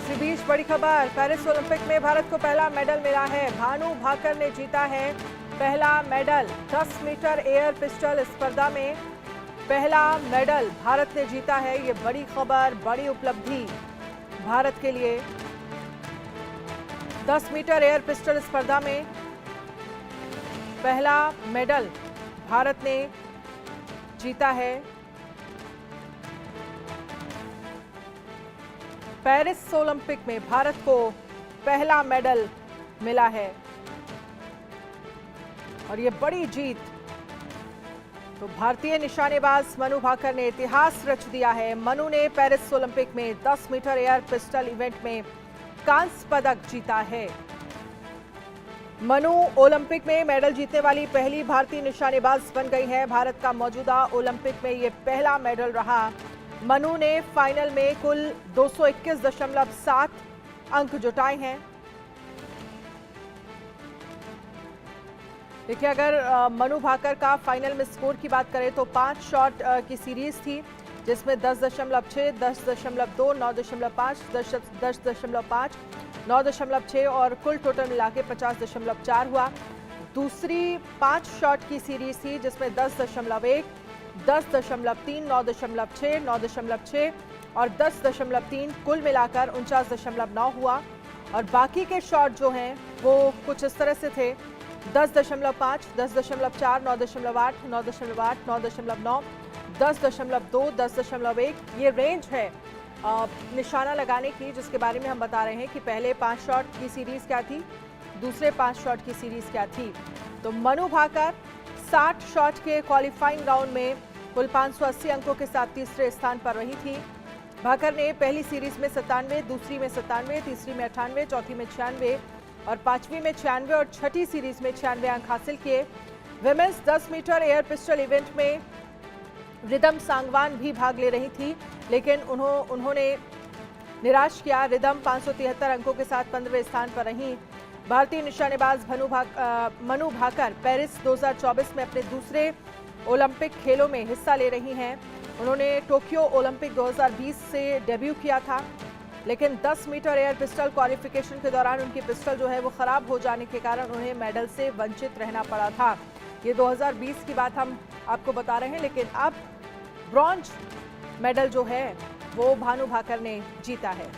इसी बीच बड़ी खबर, पेरिस ओलंपिक में भारत को पहला मेडल मिला है। भानु भाकर ने जीता है पहला मेडल। 10 मीटर एयर पिस्टल स्पर्धा में पहला मेडल भारत ने जीता है। ये बड़ी खबर, बड़ी उपलब्धि भारत के लिए। 10 मीटर एयर पिस्टल स्पर्धा में पहला मेडल भारत ने जीता है। पेरिस ओलंपिक में भारत को पहला मेडल मिला है और ये बड़ी जीत। तो भारतीय निशानेबाज मनु भाकर ने इतिहास रच दिया है। मनु ने पेरिस ओलंपिक में 10 मीटर एयर पिस्टल इवेंट में कांस्य पदक जीता है। मनु ओलंपिक में मेडल जीतने वाली पहली भारतीय निशानेबाज बन गई है। भारत का मौजूदा ओलंपिक में ये पहला मेडल रहा। मनु ने फाइनल में कुल 221.7 अंक जुटाए हैं। देखिए, अगर मनु भाकर का फाइनल में स्कोर की बात करें तो 5 शॉट की सीरीज थी, जिसमें 10.6, 10.2, 9.5, 10.5, 9.6 और कुल टोटल मिला के 50.4 हुआ। दूसरी 5 शॉट की सीरीज थी, जिसमें 10.1, 10.3, 9.6, 9.6 और 10.3 कुल मिलाकर 49.9 हुआ। और बाकी के शॉट जो हैं वो कुछ इस तरह से थे: 10.5, 10.4, 9.8, 9.8, 9.9, 10.2, 10.1। ये रेंज है निशाना लगाने की, जिसके बारे में हम बता रहे हैं कि पहले 5 शॉट की सीरीज क्या थी, दूसरे 5 शॉट की सीरीज क्या थी। तो मनु भाकर 60 शॉट के क्वालिफाइंग राउंड में कुल 580 अंकों के साथ तीसरे स्थान पर रही थी। भाकर ने पहली सीरीज में 97, दूसरी में 97, तीसरी में 98, चौथी में 96 और पांचवी में 96 और छठी सीरीज में 96 अंक हासिल किए। Women's 10 metre air pistol event में रिदम सांगवान भी भाग ले रही थी, लेकिन उन्होंने निराश किया। रिदम 573 अंकों के साथ 15वें स्थान पर रहीं। भारतीय निशानेबाज मनु भाकर पेरिस 2024 में अपने दूसरे ओलंपिक खेलों में हिस्सा ले रही हैं। उन्होंने टोक्यो ओलंपिक 2020 से डेब्यू किया था, लेकिन 10 मीटर एयर पिस्टल क्वालिफिकेशन के दौरान उनकी पिस्टल जो है वो खराब हो जाने के कारण उन्हें मेडल से वंचित रहना पड़ा था। ये 2020 की बात हम आपको बता रहे हैं, लेकिन अब ब्रॉन्ज मेडल जो है वो भानु भाकर ने जीता है।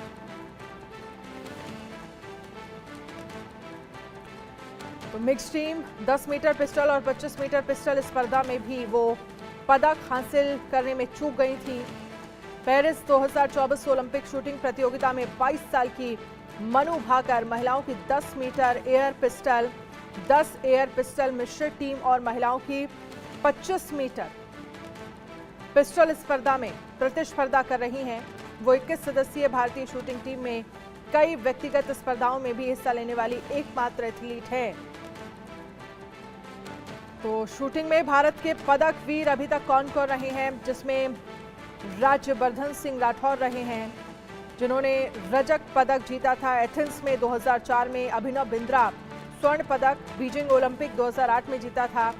तो मिक्स टीम 10 मीटर पिस्टल और 25 मीटर पिस्टल स्पर्धा में भी वो पदक हासिल करने में चूक गई थी। पेरिस 2024 ओलंपिक शूटिंग प्रतियोगिता में 22 साल की मनु भाकर महिलाओं की 10 metre air pistol, 10 air pistol मिश्रित टीम और महिलाओं की 25 मीटर पिस्टल स्पर्धा में प्रतिस्पर्धा कर रही हैं। वो 21 सदस्यीय भारतीय शूटिंग टीम में कई व्यक्तिगत स्पर्धाओं में भी हिस्सा लेने वाली एकमात्र एथलीट है। तो शूटिंग में भारत के पदक वीर अभी तक कौन कौन रहे हैं, जिसमें राज्यवर्धन सिंह राठौर रहे हैं, जिन्होंने रजत पदक जीता था एथेंस में 2004 में। अभिनव बिंद्रा स्वर्ण पदक बीजिंग ओलंपिक 2008 में जीता था।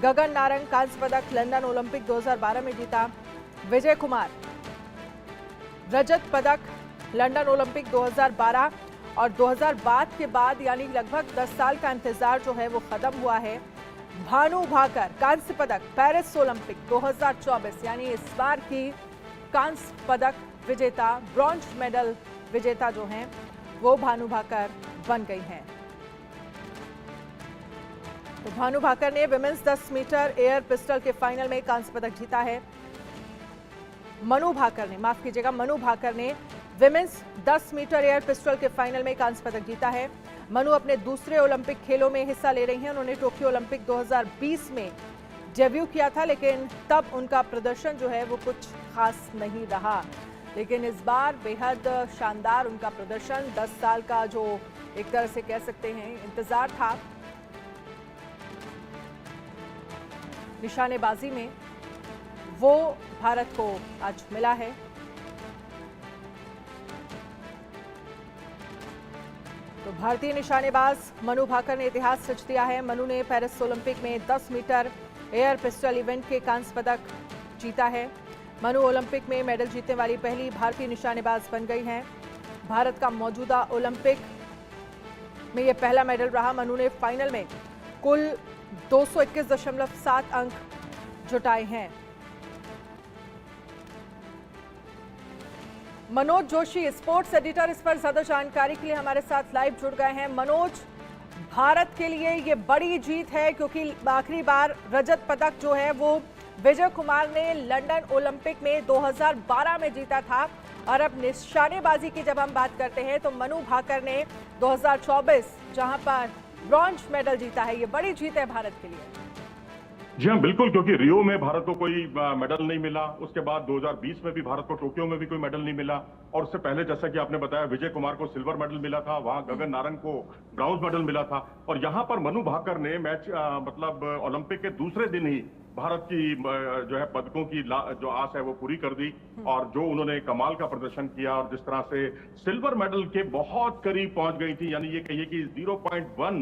गगन नारंग कांस्य पदक लंदन ओलंपिक 2012 में जीता। विजय कुमार रजत पदक लंदन ओलंपिक 2012 और 2012 के बाद यानी लगभग 10 साल का इंतजार जो है वो खत्म हुआ है। भानु भाकर कांस्य पदक पेरिस ओलंपिक 2024 यानी इस बार की कांस्य पदक विजेता, ब्रॉन्ज मेडल विजेता जो हैं वो भानु भाकर बन गई हैं। तो भानु भाकर ने विमेंस 10 मीटर एयर पिस्टल के फाइनल में कांस्य पदक जीता है। मनु भाकर ने विमेंस 10 मीटर एयर पिस्टल के फाइनल में कांस्य पदक जीता है। मनु अपने दूसरे ओलंपिक खेलों में हिस्सा ले रही हैं। उन्होंने टोक्यो ओलंपिक 2020 में डेब्यू किया था, लेकिन तब उनका प्रदर्शन जो है वो कुछ खास नहीं रहा। लेकिन इस बार बेहद शानदार उनका प्रदर्शन, 10 साल का जो एक तरह से कह सकते हैं इंतजार था निशानेबाजी में, वो भारत को आज मिला है। तो भारतीय निशानेबाज मनु भाकर ने इतिहास रच दिया है। मनु ने पेरिस ओलंपिक में 10 मीटर एयर पिस्टल इवेंट के कांस्य पदक जीता है। मनु ओलंपिक में मेडल जीतने वाली पहली भारतीय निशानेबाज बन गई हैं। भारत का मौजूदा ओलंपिक में यह पहला मेडल रहा। मनु ने फाइनल में कुल 221.7 अंक जुटाए हैं। मनोज जोशी स्पोर्ट्स एडिटर इस पर ज्यादा जानकारी के लिए हमारे साथ लाइव जुड़ गए हैं। मनोज, भारत के लिए ये बड़ी जीत है क्योंकि आखिरी बार रजत पदक जो है वो विजय कुमार ने लंदन ओलंपिक में 2012 में जीता था। और अब निशानेबाजी की जब हम बात करते हैं तो मनु भाकर ने 2024 जहां पर ब्रॉन्ज मेडल जीता है। ये बड़ी जीत है भारत के लिए। जी हाँ, बिल्कुल, क्योंकि रियो में भारत को कोई मेडल नहीं मिला, उसके बाद 2020 में भी भारत को टोक्यो में भी कोई मेडल नहीं मिला, और उससे पहले जैसा कि आपने बताया विजय कुमार को सिल्वर मेडल मिला था, वहां गगन नारंग को ब्रॉन्ज मेडल मिला था। और यहां पर मनु भाकर ने मैच मतलब ओलंपिक के दूसरे दिन ही भारत की जो है पदकों की जो आस है वो पूरी कर दी। और जो उन्होंने कमाल का प्रदर्शन किया और जिस तरह से सिल्वर मेडल के बहुत करीब पहुंच गई थी, यानी ये कहिए कि 0.1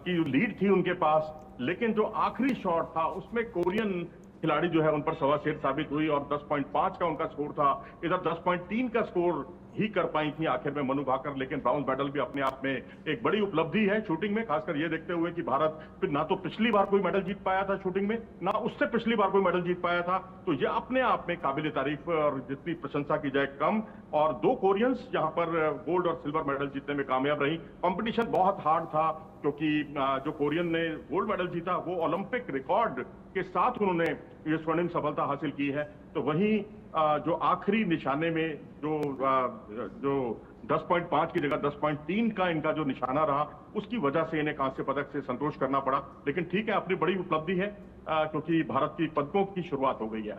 की लीड थी उनके पास, लेकिन जो आखिरी शॉट था उसमें कोरियन खिलाड़ी जो है उन पर सवा शेर साबित हुई और 10.5 का उनका स्कोर था। इधर 10.3 का स्कोर ही कर पाई थी आखिर में मनु भाकर, लेकिन ब्रॉन्ज मेडल भी अपने आप में एक बड़ी उपलब्धि है शूटिंग में, खासकर ये देखते हुए कि भारत ना तो पिछली बार कोई मेडल जीत पाया था शूटिंग में, ना उससे पिछली बार कोई मेडल जीत पाया था। तो ये अपने आप में काबिल तारीफ और जितनी प्रशंसा की जाए कम। और दो कोरियंस यहाँ पर गोल्ड और सिल्वर मेडल जीतने में कामयाब रही। कॉम्पिटिशन बहुत हार्ड था क्योंकि जो कोरियन ने गोल्ड मेडल जीता वो ओलंपिक रिकॉर्ड के साथ उन्होंने ये स्वर्णिम सफलता हासिल की है। तो वहीं जो आखिरी निशाने में जो 10.5 की जगह 10.3 का इनका जो निशाना रहा, उसकी वजह से इन्हें कांस्य पदक से संतोष करना पड़ा। लेकिन ठीक है, अपनी बड़ी उपलब्धि है क्योंकि भारत की पदकों की शुरुआत हो गई है।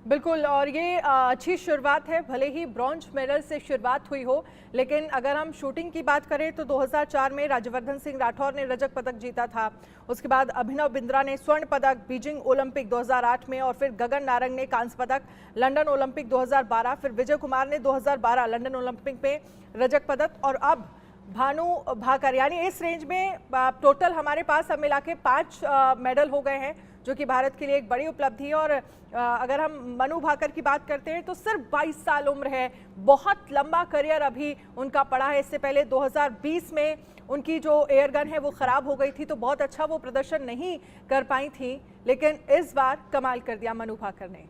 बिल्कुल, और ये अच्छी शुरुआत है, भले ही ब्रॉन्ज मेडल से शुरुआत हुई हो। लेकिन अगर हम शूटिंग की बात करें तो 2004 में राज्यवर्धन सिंह राठौर ने रजत पदक जीता था। उसके बाद अभिनव बिंद्रा ने स्वर्ण पदक बीजिंग ओलंपिक 2008 में, और फिर गगन नारंग ने कांस्य पदक लंदन ओलंपिक 2012, फिर विजय कुमार ने 2012 लंदन ओलंपिक में रजत पदक, और अब भानु भाकर। यानी इस रेंज में टोटल हमारे पास अब मिला के 5 मेडल हो गए हैं, जो कि भारत के लिए एक बड़ी उपलब्धि है। और अगर हम मनु भाकर की बात करते हैं तो सिर्फ 22 साल उम्र है, बहुत लंबा करियर अभी उनका पड़ा है। इससे पहले 2020 में उनकी जो एयरगन है वो खराब हो गई थी, तो बहुत अच्छा वो प्रदर्शन नहीं कर पाई थी, लेकिन इस बार कमाल कर दिया मनु भाकर ने।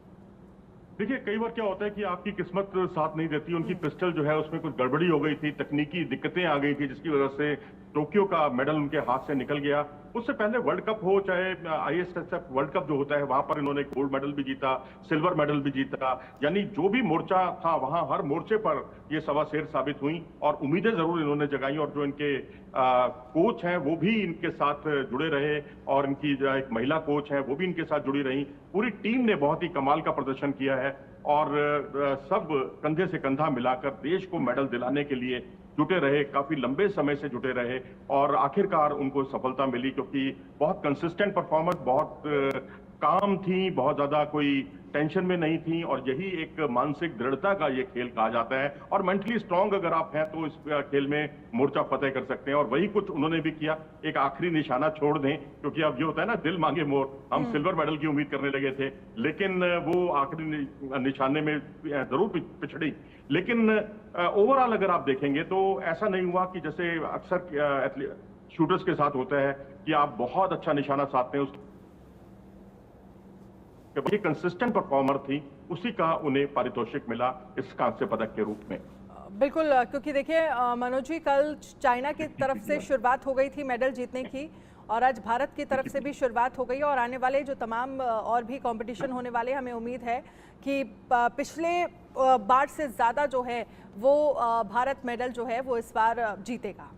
देखिए, कई बार क्या होता है कि आपकी किस्मत साथ नहीं देती। उनकी पिस्टल जो है उसमें कुछ गड़बड़ी हो गई थी, तकनीकी दिक्कतें आ गई थी, जिसकी वजह से टोक्यो का मेडल उनके हाथ से निकल गया। उससे पहले वर्ल्ड कप हो, चाहे ISSF वर्ल्ड कप जो होता है, वहां पर इन्होंने गोल्ड मेडल भी जीता, सिल्वर मेडल भी जीता। यानी जो भी मोर्चा था वहां हर मोर्चे पर ये सवा शेर साबित हुई और उम्मीदें जरूर इन्होंने जगाई। और जो इनके कोच हैं वो भी इनके साथ जुड़े रहे, और इनकी जो एक महिला कोच है वो भी इनके साथ जुड़ी रही। पूरी टीम ने बहुत ही कमाल का प्रदर्शन किया है और सब कंधे से कंधा मिलाकर देश को मेडल दिलाने के लिए जुटे रहे, काफी लंबे समय से जुटे रहे, और आखिरकार उनको सफलता मिली क्योंकि बहुत कंसिस्टेंट परफॉर्मेंस, बहुत काम थी, बहुत ज्यादा कोई टेंशन में नहीं थी। और यही एक मानसिक दृढ़ता का ये खेल कहा जाता है, और मेंटली स्ट्रांग अगर आप हैं तो इस खेल में मोर्चा फतेह कर सकते हैं। और वही कुछ उन्होंने भी किया। एक आखिरी निशाना छोड़ दें, क्योंकि अब ये होता है ना, दिल मांगे मोर, हम सिल्वर मेडल की उम्मीद करने लगे थे, लेकिन वो आखिरी निशाने में जरूर पिछड़ी। लेकिन ओवरऑल अगर आप देखेंगे तो ऐसा नहीं हुआ कि जैसे अक्सर शूटर्स के साथ होता है कि आप बहुत अच्छा निशाना साधते हैं, ये कंसिस्टेंट परफॉर्मर थी, उसी का उन्हें पारितोषिक मिला इस कांस्य पदक के रूप में। बिल्कुल, क्योंकि देखिए मनोज जी, कल चाइना की तरफ से शुरुआत हो गई थी मेडल जीतने की, और आज भारत की तरफ से भी शुरुआत हो गई। और आने वाले जो तमाम और भी कंपटीशन होने वाले, हमें उम्मीद है कि पिछले बार से ज़्यादा जो है वो भारत मेडल जो है वो इस बार जीतेगा।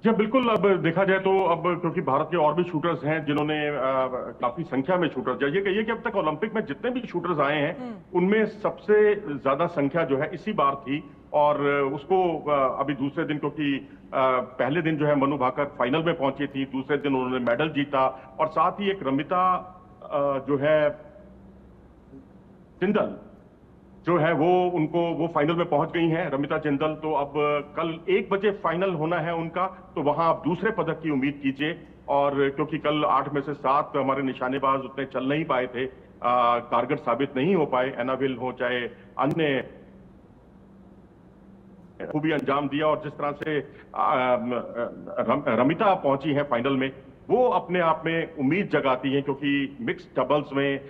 जी बिल्कुल, अब देखा जाए तो अब क्योंकि भारत के और भी शूटर्स हैं जिन्होंने काफी संख्या में शूटर्स, ये कहिए कि अब तक ओलंपिक में जितने भी शूटर्स आए हैं उनमें सबसे ज्यादा संख्या जो है इसी बार थी। और उसको अभी दूसरे दिन, क्योंकि पहले दिन जो है मनु भाकर फाइनल में पहुंची थी, दूसरे दिन उन्होंने मेडल जीता, और साथ ही एक रमिता जो है जिंदल जो है वो फाइनल में पहुंच गई हैं, रमिता जिंदल। तो अब कल 1 बजे फाइनल होना है उनका, तो वहां आप दूसरे पदक की उम्मीद कीजिए। और क्योंकि कल 8 में से 7 हमारे निशानेबाज उतने चल नहीं पाए थे, कारगर साबित नहीं हो पाए, एनाविल हो चाहे अन्य खूबी अंजाम दिया, और जिस तरह से रमिता पहुंची है फाइनल में, वो अपने आप में उम्मीद जगाती हैं, क्योंकि मिक्स्ड डबल्स में,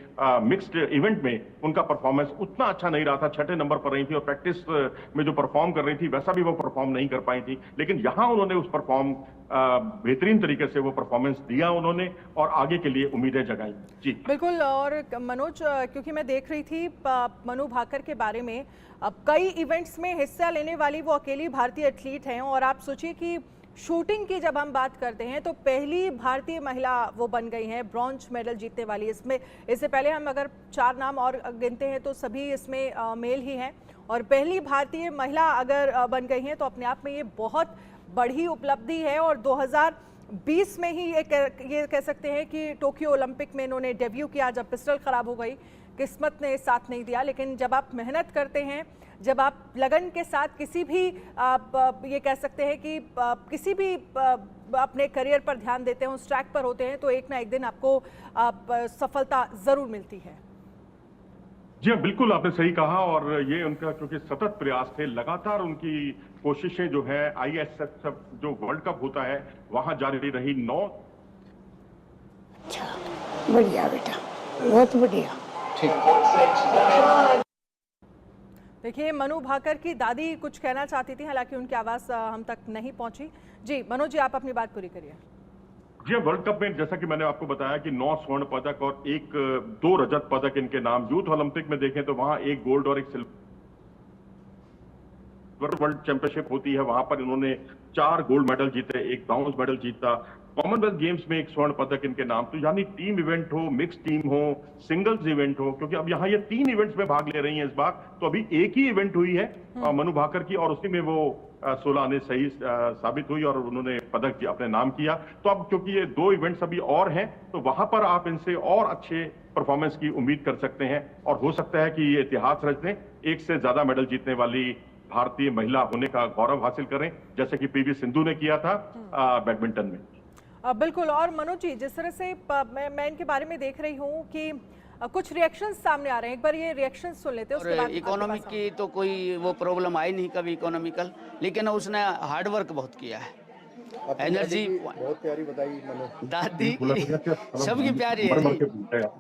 मिक्स्ड इवेंट में उनका परफॉर्मेंस उतना अच्छा नहीं रहा था। छठे नंबर पर रही थी और प्रैक्टिस में जो परफॉर्म कर रही थी वैसा भी वो परफॉर्म नहीं कर पाई थी, लेकिन यहां उन्होंने उस परफॉर्म बेहतरीन तरीके से वो परफॉर्मेंस दिया उन्होंने, और आगे के लिए उम्मीदें जगाई। जी बिल्कुल। और मनोज, क्योंकि मैं देख रही थी मनु भाकर के बारे में, अब कई इवेंट्स में हिस्सा लेने वाली वो अकेली भारतीय एथलीट हैं, और आप सोचिए कि शूटिंग की जब हम बात करते हैं तो पहली भारतीय महिला वो बन गई हैं ब्रॉन्ज मेडल जीतने वाली। इसमें इससे पहले हम अगर 4 नाम और गिनते हैं तो सभी इसमें मेल ही हैं, और पहली भारतीय महिला अगर बन गई हैं तो अपने आप में ये बहुत बड़ी उपलब्धि है। और 2020 में ही ये कह सकते हैं कि टोक्यो ओलंपिक में इन्होंने डेब्यू किया, जब पिस्टल खराब हो गई, किस्मत ने साथ नहीं दिया। लेकिन जब आप मेहनत करते हैं, जब आप लगन के साथ किसी भी आप ये कह सकते हैं कि किसी भी अपने करियर पर ध्यान देते हैं, उस ट्रैक पर होते हैं, तो एक ना एक दिन आपको सफलता जरूर मिलती है। जी हाँ, बिल्कुल आपने सही कहा, और ये उनका क्योंकि सतत प्रयास थे, लगातार उनकी कोशिशें जो है ISSF जो वर्ल्ड कप होता है वहां जारी रही। 9 अच्छा, बढ़िया बेटा, बहुत बढ़िया। देखिए, मनु भाकर की दादी कुछ कहना चाहती थी, हालांकि उनकी आवाज हम तक नहीं पहुंची। जी मनोज जी, आप अपनी बात पूरी करिए। जी, वर्ल्ड कप में जैसा कि मैंने आपको बताया कि 9 स्वर्ण पदक और 2 रजत पदक इनके नाम। यूथ ओलंपिक में देखें तो वहां 1 गोल्ड और 1 सिल्वर वर्ल्ड चैंपियनशिप होती है, वहां पर इन्होंने 4 गोल्ड मेडल जीते, 1 ब्रॉन्ज मेडल जीता। कॉमनवेल्थ गेम्स में 1 स्वर्ण पदक इनके नाम। तो यानी टीम इवेंट हो, मिक्स टीम हो, सिंगल्स इवेंट हो, क्योंकि अब यहाँ ये 3 इवेंट्स में भाग ले रही हैं इस बार, तो अभी एक ही इवेंट हुई है मनु भाकर की, और उसी में वो 16 आने सही साबित हुई और उन्होंने पदक अपने नाम किया। तो अब क्योंकि ये 2 इवेंट्स अभी और हैं, तो वहां पर आप इनसे और अच्छे परफॉर्मेंस की उम्मीद कर सकते हैं, और हो सकता है कि ये इतिहास रच दें, 1 से ज्यादा मेडल जीतने वाली भारतीय महिला होने का गौरव हासिल करें, जैसे कि PV सिंधु ने किया था बैडमिंटन में। बिल्कुल। और मनोज जी, जिस तरह से मैं इनके बारे में देख रही हूँ कि कुछ रिएक्शंस सामने आ रहे हैं, एक बार ये रिएक्शंस सुन लेते हैं, उसके बाद इकोनॉमिक की तो कोई वो प्रॉब्लम आई नहीं कभी इकोनॉमिकल, लेकिन उसने हार्ड वर्क बहुत किया है। एनर्जी बहुत प्यारी बताई मनु। दादी सबकी प्यारी है जी,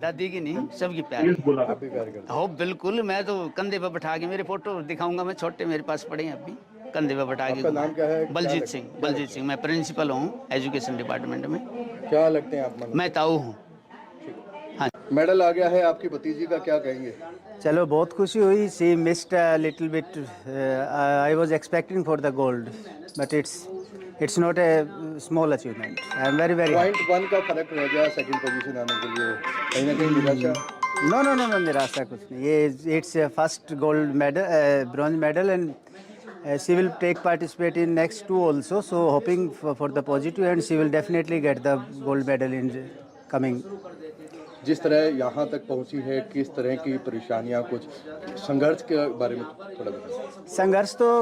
दादी की नहीं, सबकी प्यारी आप भी प्यार करते हो। बिल्कुल, मैं तो कंधे पर बैठा के, मेरे फोटो दिखाऊंगा मैं, छोटे मेरे पास पड़े हैं अभी, कंधे पर बैठा के। आपका नाम क्या है? बलजीत सिंह। बलजीत सिंह, मैं प्रिंसिपल हूँ एजुकेशन डिपार्टमेंट में। क्या लगते हैं आप मनु? मैं ताऊ हूँ। हाँ, मेडल आ गया है आपकी भतीजी का, क्या कहेंगे? चलो, बहुत खुशी हुई। See missed a little bit, I was expecting for the gold, but it's not a small achievement. I am very 0.1 का फर्क रह गया सेकंड पोजीशन आने के लिए, कहीं ना कहीं निराशा? नो, निराशा कुछ नहीं। ये it's first gold medal, bronze medal, and she will take participate in next 2 also, so hoping for the positive, and she will definitely get the gold medal in coming. जिस तरह यहाँ तक पहुँची है, किस तरह की परेशानियाँ, कुछ संघर्ष के बारे में थोड़ा बताएं। संघर्ष तो